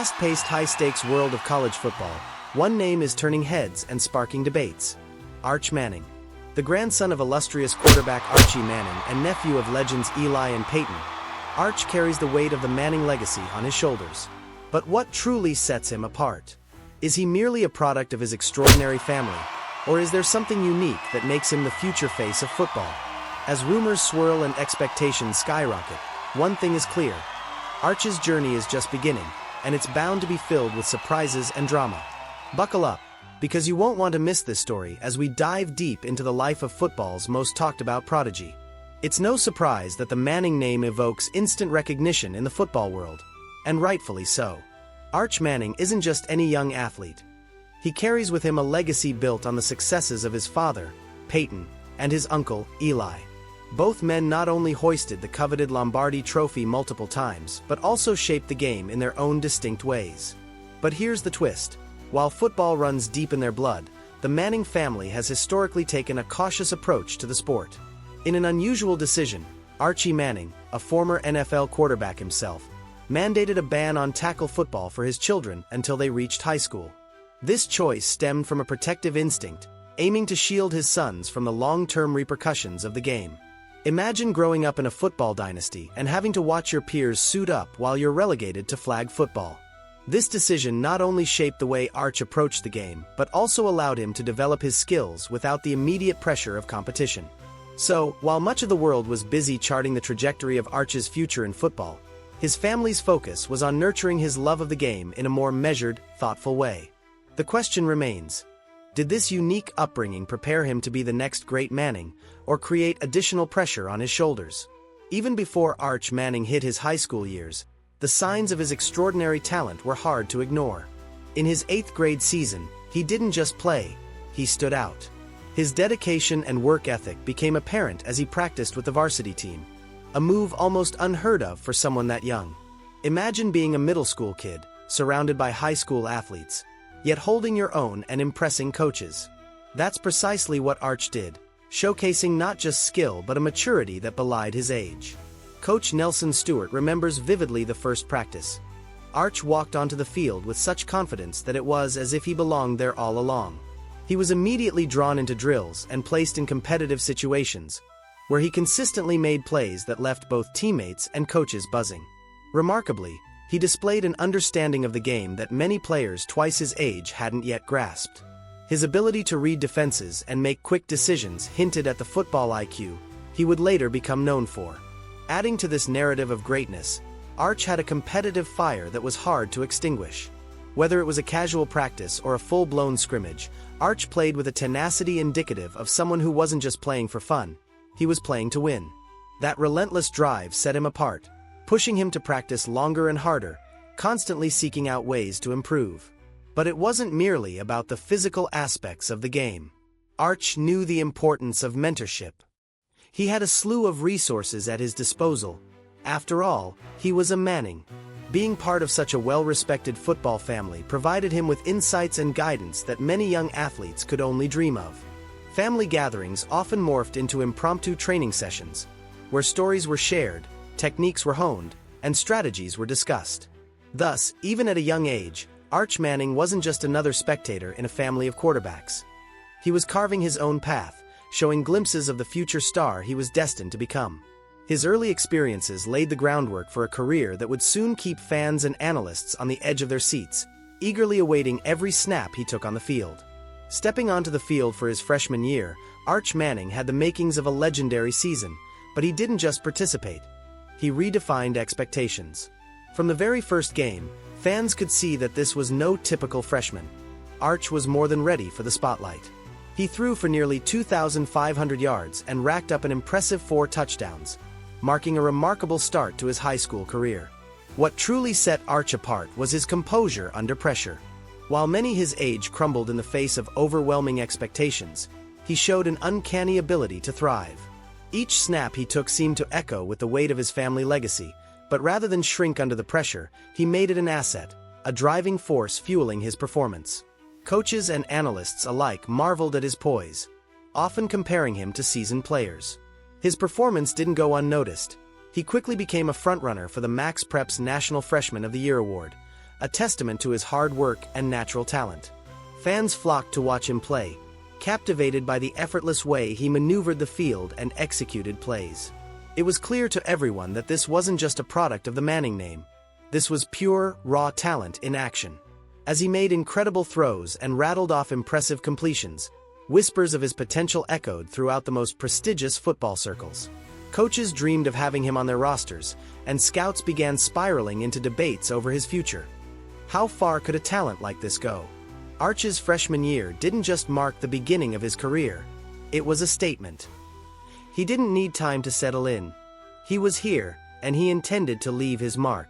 fast-paced, high-stakes world of college football, one name is turning heads and sparking debates: Archie Manning. The grandson of illustrious quarterback Archie Manning and nephew of legends Eli and Peyton, Arch carries the weight of the Manning legacy on his shoulders. But what truly sets him apart? Is he merely a product of his extraordinary family, or is there something unique that makes him the future face of football? As rumors swirl and expectations skyrocket, one thing is clear: Arch's journey is just beginning, and it's bound to be filled with surprises and drama. Buckle up, because you won't want to miss this story as we dive deep into the life of football's most talked about prodigy. It's no surprise that the Manning name evokes instant recognition in the football world, and rightfully so. Archie Manning isn't just any young athlete. He carries with him a legacy built on the successes of his father, Peyton, and his uncle, Eli. Both men not only hoisted the coveted Lombardi Trophy multiple times, but also shaped the game in their own distinct ways. But here's the twist: while football runs deep in their blood, the Manning family has historically taken a cautious approach to the sport. In an unusual decision, Archie Manning, a former NFL quarterback himself, mandated a ban on tackle football for his children until they reached high school. This choice stemmed from a protective instinct, aiming to shield his sons from the long-term repercussions of the game. Imagine growing up in a football dynasty and having to watch your peers suit up while you're relegated to flag football. This decision not only shaped the way Arch approached the game, but also allowed him to develop his skills without the immediate pressure of competition. So, while much of the world was busy charting the trajectory of Arch's future in football, his family's focus was on nurturing his love of the game in a more measured, thoughtful way. The question remains: did this unique upbringing prepare him to be the next great Manning, or create additional pressure on his shoulders? Even before Archie Manning hit his high school years, the signs of his extraordinary talent were hard to ignore. In his 8th grade season, he didn't just play, he stood out. His dedication and work ethic became apparent as he practiced with the varsity team, a move almost unheard of for someone that young. Imagine being a middle school kid, surrounded by high school athletes, yet holding your own and impressing coaches. That's precisely what Arch did, showcasing not just skill but a maturity that belied his age. Coach Nelson Stewart remembers vividly the first practice. Arch walked onto the field with such confidence that it was as if he belonged there all along. He was immediately drawn into drills and placed in competitive situations, where he consistently made plays that left both teammates and coaches buzzing. Remarkably, he displayed an understanding of the game that many players twice his age hadn't yet grasped. His ability to read defenses and make quick decisions hinted at the football IQ he would later become known for. Adding to this narrative of greatness, Arch had a competitive fire that was hard to extinguish. Whether it was a casual practice or a full-blown scrimmage, Arch played with a tenacity indicative of someone who wasn't just playing for fun, he was playing to win. That relentless drive set him apart, pushing him to practice longer and harder, constantly seeking out ways to improve. But it wasn't merely about the physical aspects of the game. Arch knew the importance of mentorship. He had a slew of resources at his disposal. After all, he was a Manning. Being part of such a well-respected football family provided him with insights and guidance that many young athletes could only dream of. Family gatherings often morphed into impromptu training sessions, where stories were shared, techniques were honed, and strategies were discussed. Thus, even at a young age, Archie Manning wasn't just another spectator in a family of quarterbacks. He was carving his own path, showing glimpses of the future star he was destined to become. His early experiences laid the groundwork for a career that would soon keep fans and analysts on the edge of their seats, eagerly awaiting every snap he took on the field. Stepping onto the field for his freshman year, Archie Manning had the makings of a legendary season, but he didn't just participate. He redefined expectations. From the very first game, fans could see that this was no typical freshman. Arch was more than ready for the spotlight. He threw for nearly 2,500 yards and racked up an impressive 4 touchdowns, marking a remarkable start to his high school career. What truly set Arch apart was his composure under pressure. While many his age crumbled in the face of overwhelming expectations, he showed an uncanny ability to thrive. Each snap he took seemed to echo with the weight of his family legacy, but rather than shrink under the pressure, he made it an asset, a driving force fueling his performance. Coaches and analysts alike marveled at his poise, often comparing him to seasoned players. His performance didn't go unnoticed. He quickly became a frontrunner for the Max Preps National Freshman of the Year award, a testament to his hard work and natural talent. Fans flocked to watch him play, captivated by the effortless way he maneuvered the field and executed plays. It was clear to everyone that this wasn't just a product of the Manning name. This was pure, raw talent in action. As he made incredible throws and rattled off impressive completions, whispers of his potential echoed throughout the most prestigious football circles. Coaches dreamed of having him on their rosters, and scouts began spiraling into debates over his future. How far could a talent like this go? Arch's freshman year didn't just mark the beginning of his career. It was a statement. He didn't need time to settle in. He was here, and he intended to leave his mark.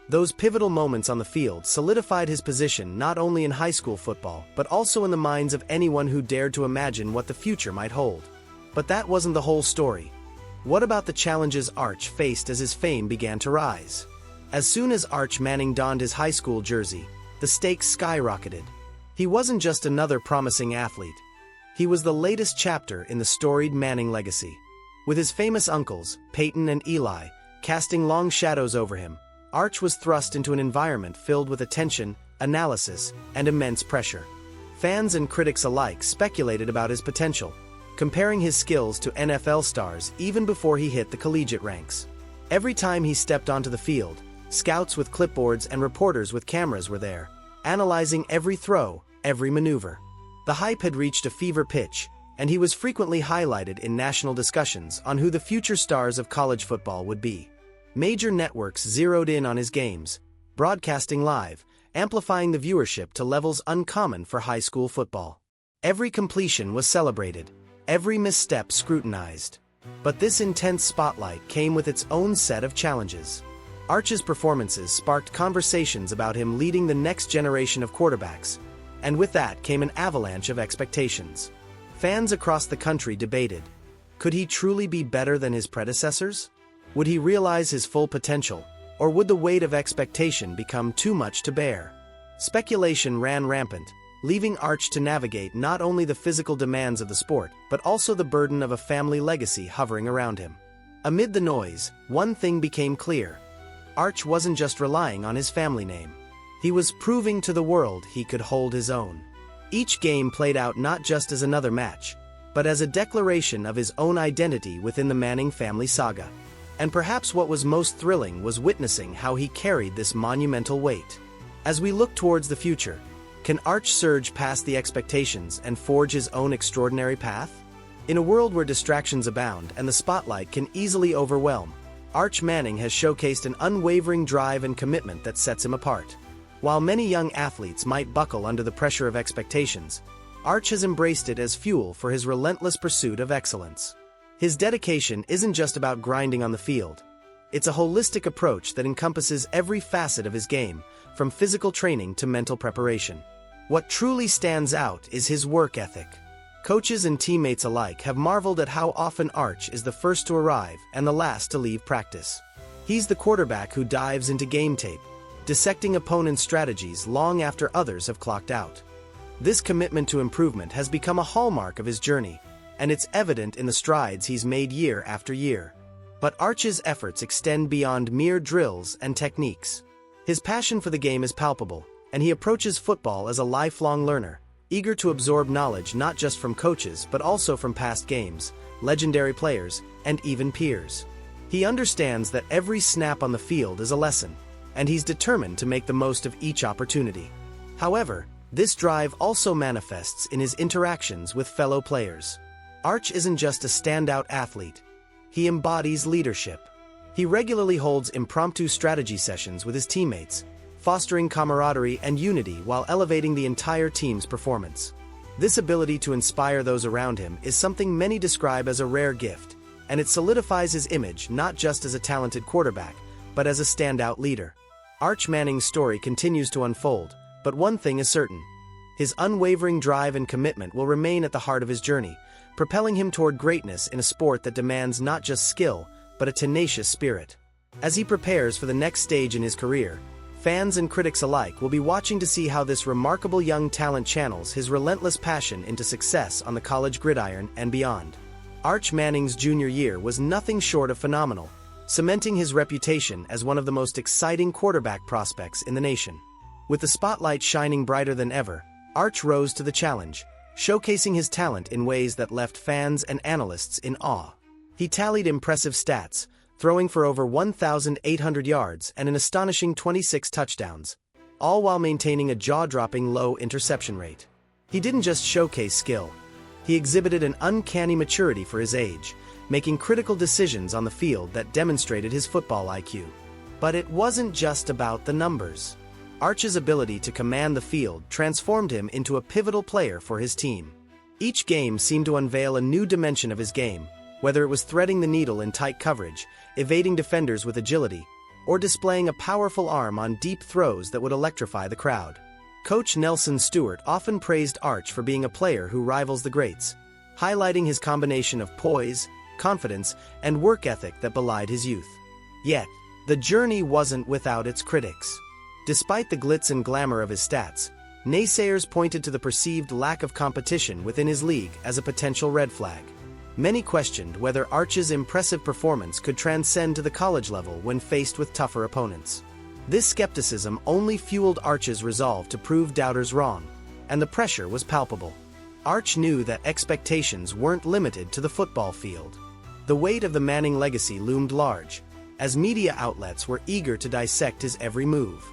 Those pivotal moments on the field solidified his position not only in high school football, but also in the minds of anyone who dared to imagine what the future might hold. But that wasn't the whole story. What about the challenges Arch faced as his fame began to rise? As soon as Arch Manning donned his high school jersey, the stakes skyrocketed. He wasn't just another promising athlete. He was the latest chapter in the storied Manning legacy. With his famous uncles, Peyton and Eli, casting long shadows over him, Arch was thrust into an environment filled with attention, analysis, and immense pressure. Fans and critics alike speculated about his potential, comparing his skills to NFL stars even before he hit the collegiate ranks. Every time he stepped onto the field, scouts with clipboards and reporters with cameras were there, analyzing every throw, every maneuver. The hype had reached a fever pitch, and he was frequently highlighted in national discussions on who the future stars of college football would be. Major networks zeroed in on his games, broadcasting live, amplifying the viewership to levels uncommon for high school football. Every completion was celebrated, every misstep scrutinized. But this intense spotlight came with its own set of challenges. Arch's performances sparked conversations about him leading the next generation of quarterbacks, and with that came an avalanche of expectations. Fans across the country debated, could he truly be better than his predecessors? Would he realize his full potential, or would the weight of expectation become too much to bear? Speculation ran rampant, leaving Arch to navigate not only the physical demands of the sport, but also the burden of a family legacy hovering around him. Amid the noise, one thing became clear. Arch wasn't just relying on his family name. He was proving to the world he could hold his own. Each game played out not just as another match, but as a declaration of his own identity within the Manning family saga. And perhaps what was most thrilling was witnessing how he carried this monumental weight. As we look towards the future, can Arch surge past the expectations and forge his own extraordinary path? In a world where distractions abound and the spotlight can easily overwhelm, Arch Manning has showcased an unwavering drive and commitment that sets him apart. While many young athletes might buckle under the pressure of expectations, Arch has embraced it as fuel for his relentless pursuit of excellence. His dedication isn't just about grinding on the field. It's a holistic approach that encompasses every facet of his game, from physical training to mental preparation. What truly stands out is his work ethic. Coaches and teammates alike have marveled at how often Arch is the first to arrive and the last to leave practice. He's the quarterback who dives into game tape, dissecting opponents' strategies long after others have clocked out. This commitment to improvement has become a hallmark of his journey, and it's evident in the strides he's made year after year. But Arch's efforts extend beyond mere drills and techniques. His passion for the game is palpable, and he approaches football as a lifelong learner, eager to absorb knowledge not just from coaches but also from past games, legendary players, and even peers. He understands that every snap on the field is a lesson, and he's determined to make the most of each opportunity. However, this drive also manifests in his interactions with fellow players. Arch isn't just a standout athlete. He embodies leadership. He regularly holds impromptu strategy sessions with his teammates, fostering camaraderie and unity while elevating the entire team's performance. This ability to inspire those around him is something many describe as a rare gift, and it solidifies his image not just as a talented quarterback, but as a standout leader. Arch Manning's story continues to unfold, but one thing is certain. His unwavering drive and commitment will remain at the heart of his journey, propelling him toward greatness in a sport that demands not just skill, but a tenacious spirit. As he prepares for the next stage in his career, fans and critics alike will be watching to see how this remarkable young talent channels his relentless passion into success on the college gridiron and beyond. Arch Manning's junior year was nothing short of phenomenal, cementing his reputation as one of the most exciting quarterback prospects in the nation. With the spotlight shining brighter than ever, Arch rose to the challenge, showcasing his talent in ways that left fans and analysts in awe. He tallied impressive stats, throwing for over 1,800 yards and an astonishing 26 touchdowns, all while maintaining a jaw-dropping low interception rate. He didn't just showcase skill. He exhibited an uncanny maturity for his age, making critical decisions on the field that demonstrated his football IQ. But it wasn't just about the numbers. Arch's ability to command the field transformed him into a pivotal player for his team. Each game seemed to unveil a new dimension of his game, whether it was threading the needle in tight coverage, evading defenders with agility, or displaying a powerful arm on deep throws that would electrify the crowd. Coach Nelson Stewart often praised Arch for being a player who rivals the greats, highlighting his combination of poise, confidence, and work ethic that belied his youth. Yet, the journey wasn't without its critics. Despite the glitz and glamour of his stats, naysayers pointed to the perceived lack of competition within his league as a potential red flag. Many questioned whether Arch's impressive performance could transcend to the college level when faced with tougher opponents. This skepticism only fueled Arch's resolve to prove doubters wrong, and the pressure was palpable. Arch knew that expectations weren't limited to the football field. The weight of the Manning legacy loomed large, as media outlets were eager to dissect his every move.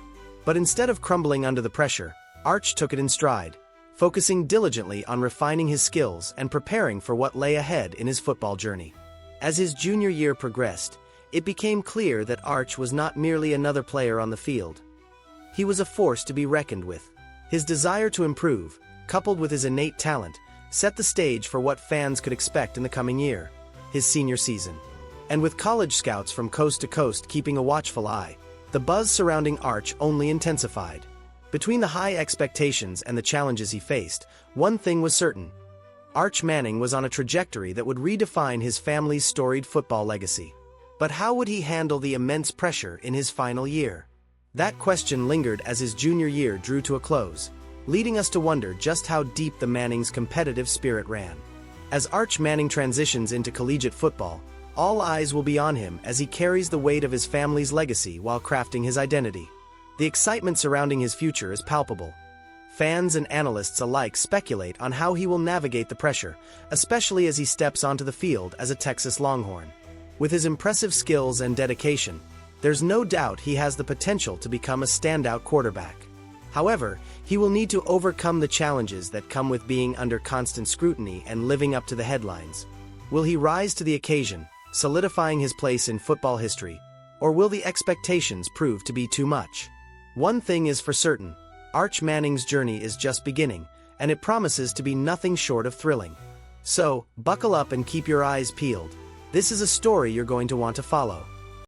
But instead of crumbling under the pressure, Arch took it in stride, focusing diligently on refining his skills and preparing for what lay ahead in his football journey. As his junior year progressed, it became clear that Arch was not merely another player on the field. He was a force to be reckoned with. His desire to improve, coupled with his innate talent, set the stage for what fans could expect in the coming year, his senior season. And with college scouts from coast to coast keeping a watchful eye, the buzz surrounding Arch only intensified. Between the high expectations and the challenges he faced, one thing was certain. Arch Manning was on a trajectory that would redefine his family's storied football legacy. But how would he handle the immense pressure in his final year? That question lingered as his junior year drew to a close, leading us to wonder just how deep the Manning's competitive spirit ran. As Arch Manning transitions into collegiate football, all eyes will be on him as he carries the weight of his family's legacy while crafting his identity. The excitement surrounding his future is palpable. Fans and analysts alike speculate on how he will navigate the pressure, especially as he steps onto the field as a Texas Longhorn. With his impressive skills and dedication, there's no doubt he has the potential to become a standout quarterback. However, he will need to overcome the challenges that come with being under constant scrutiny and living up to the headlines. Will he rise to the occasion, solidifying his place in football history, or will the expectations prove to be too much? One thing is for certain, Arch Manning's journey is just beginning, and it promises to be nothing short of thrilling. So, buckle up and keep your eyes peeled. This is a story you're going to want to follow.